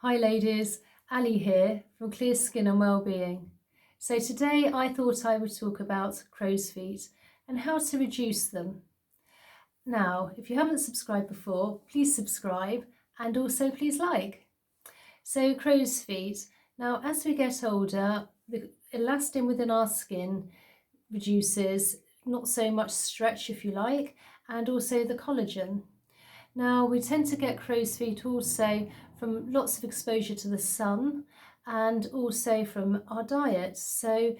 Hi ladies, Ali here from Clear Skin and Wellbeing. So today I thought I would talk about crow's feet and how to reduce them. Now, if you haven't subscribed before, please subscribe and also please like. So crow's feet. Now, as we get older, the elastin within our skin reduces, not so much stretch if you like, and also the collagen. Now, we tend to get crow's feet also from lots of exposure to the sun and also from our diet. So,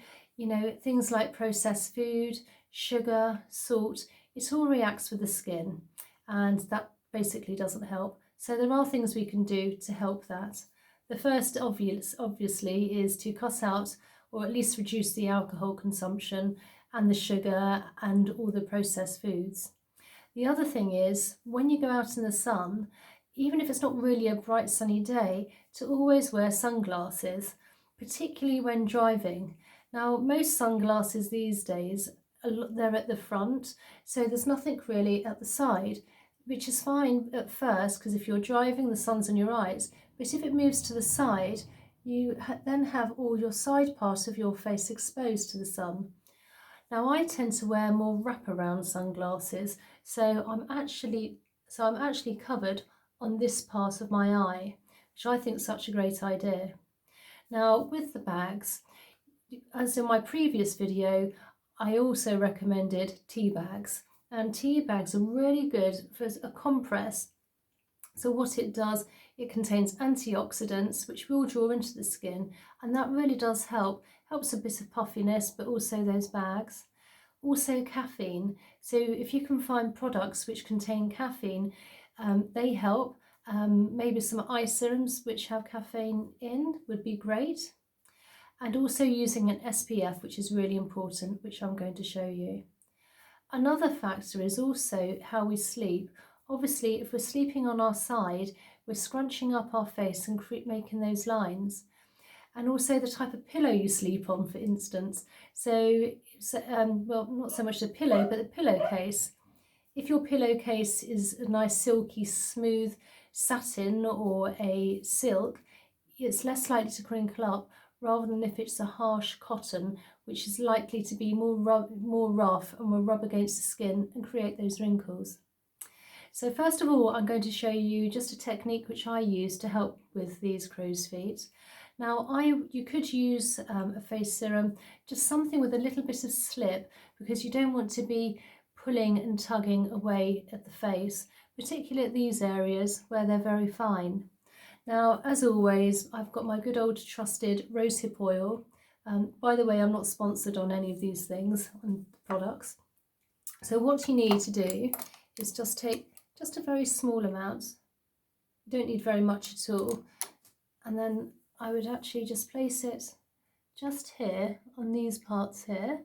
things like processed food, sugar, salt, it all reacts with the skin, and that basically doesn't help. So there are things we can do to help that. The first obviously is to cut out or at least reduce the alcohol consumption and the sugar and all the processed foods. The other thing is, when you go out in the sun, even if it's not really a bright sunny day, to always wear sunglasses, particularly when driving. Now, most sunglasses these days, they're at the front, so there's nothing really at the side, which is fine at first, because if you're driving, the sun's on your eyes. But if it moves to the side, you then have all your side part of your face exposed to the sun. Now, I tend to wear more wraparound sunglasses, so I'm actually covered on this part of my eye, which I think is such a great idea. Now, with the bags, as in my previous video, I also recommended tea bags, and tea bags are really good for a compress. So what it does, it contains antioxidants which will draw into the skin, and that really does helps a bit of puffiness, but also those bags. Also caffeine, so if you can find products which contain caffeine, they help. Maybe some eye serums which have caffeine in would be great. And also using an SPF, which is really important, which I'm going to show you. Another factor is also how we sleep. Obviously, if we're sleeping on our side, we're scrunching up our face and making those lines. And also the type of pillow you sleep on, for instance. Well, not so much the pillow, but the pillowcase. If your pillowcase is a nice silky, smooth satin or a silk, it's less likely to crinkle up, rather than if it's a harsh cotton, which is likely to be more rough and will rub against the skin and create those wrinkles. So first of all, I'm going to show you just a technique which I use to help with these crow's feet. Now, you could use a face serum, just something with a little bit of slip, because you don't want to be pulling and tugging away at the face, particularly at these areas where they're very fine. Now, as always, I've got my good old trusted rosehip oil. By the way, I'm not sponsored on any of these things and products. So what you need to do is just take just a very small amount. You don't need very much at all. And then I would actually just place it just here on these parts here.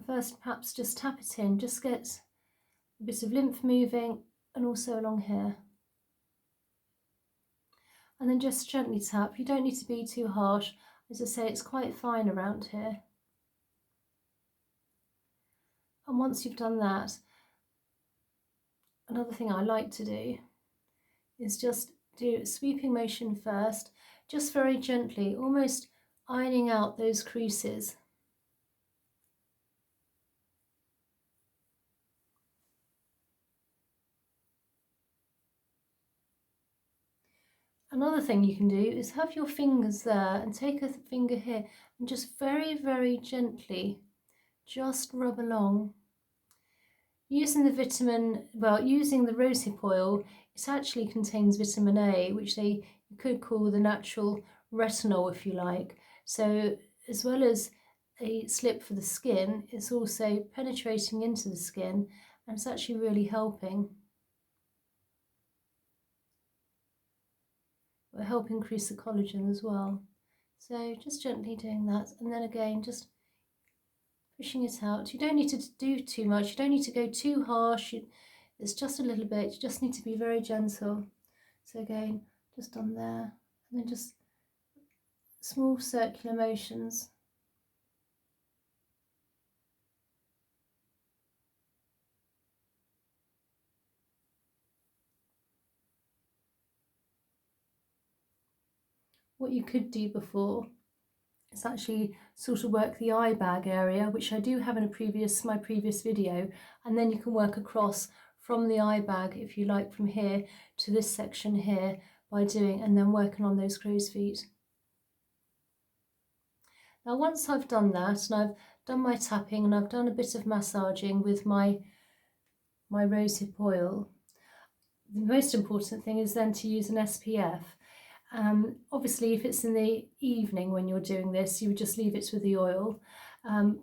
First, perhaps just tap it in, just get a bit of lymph moving, and also along here. And then just gently tap. You don't need to be too harsh. As I say, it's quite fine around here. And once you've done that, another thing I like to do is just do a sweeping motion first, just very gently, almost ironing out those creases. Another thing you can do is have your fingers there and take a finger here and just very, very gently just rub along. Using the rosehip oil, it actually contains vitamin A, which you could call the natural retinol if you like. So as well as a slip for the skin, it's also penetrating into the skin, and it's actually really helping. It will help increase the collagen as well. So just gently doing that, and then again just pushing it out. You don't need to do too much, you don't need to go too harsh, it's just a little bit, you just need to be very gentle. So again, just on there, and then just small circular motions. what you could do before is actually sort of work the eye bag area, which I do have in my previous video, and then you can work across from the eye bag, if you like, from here to this section here by doing, and then working on those crow's feet. Now once I've done that, and I've done my tapping and I've done a bit of massaging with my rosehip oil, the most important thing is then to use an SPF. Obviously, if it's in the evening when you're doing this, you would just leave it with the oil.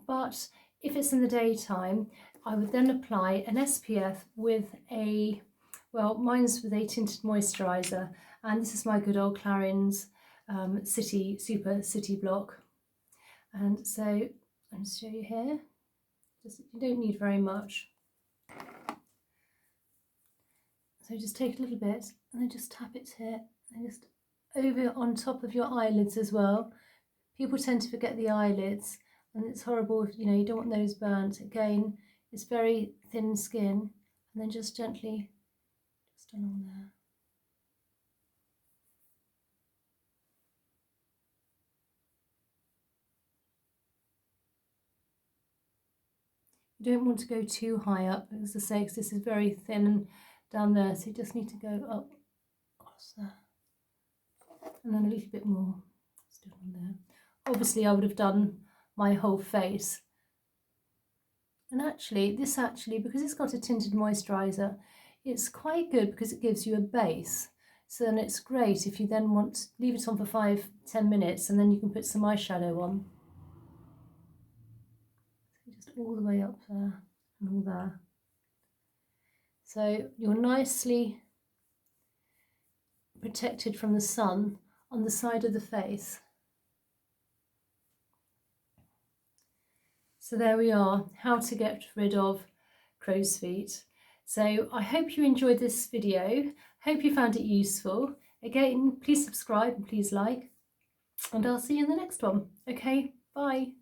But if it's in the daytime, I would then apply an SPF with mine's with a tinted moisturiser, and this is my good old Clarins Super City Block. And so I'll just show you here. You don't need very much. So just take a little bit and then just tap it here and just over on top of your eyelids as well. People tend to forget the eyelids, and it's horrible if you don't want those burnt. Again, it's very thin skin, and then just gently just along there. You don't want to go too high up, as I say, because this is very thin and down there, so you just need to go up across there. And then a little bit more still on there. Obviously I would have done my whole face. And actually, because it's got a tinted moisturiser, it's quite good because it gives you a base. So then it's great if you then want to leave it on for 5-10 minutes, and then you can put some eyeshadow on. So just all the way up there and all there. So you're nicely protected from the sun on the side of the face. So there we are, how to get rid of crow's feet. So I hope you enjoyed this video, hope you found it useful. Again, please subscribe and please like, and I'll see you in the next one. Okay, bye.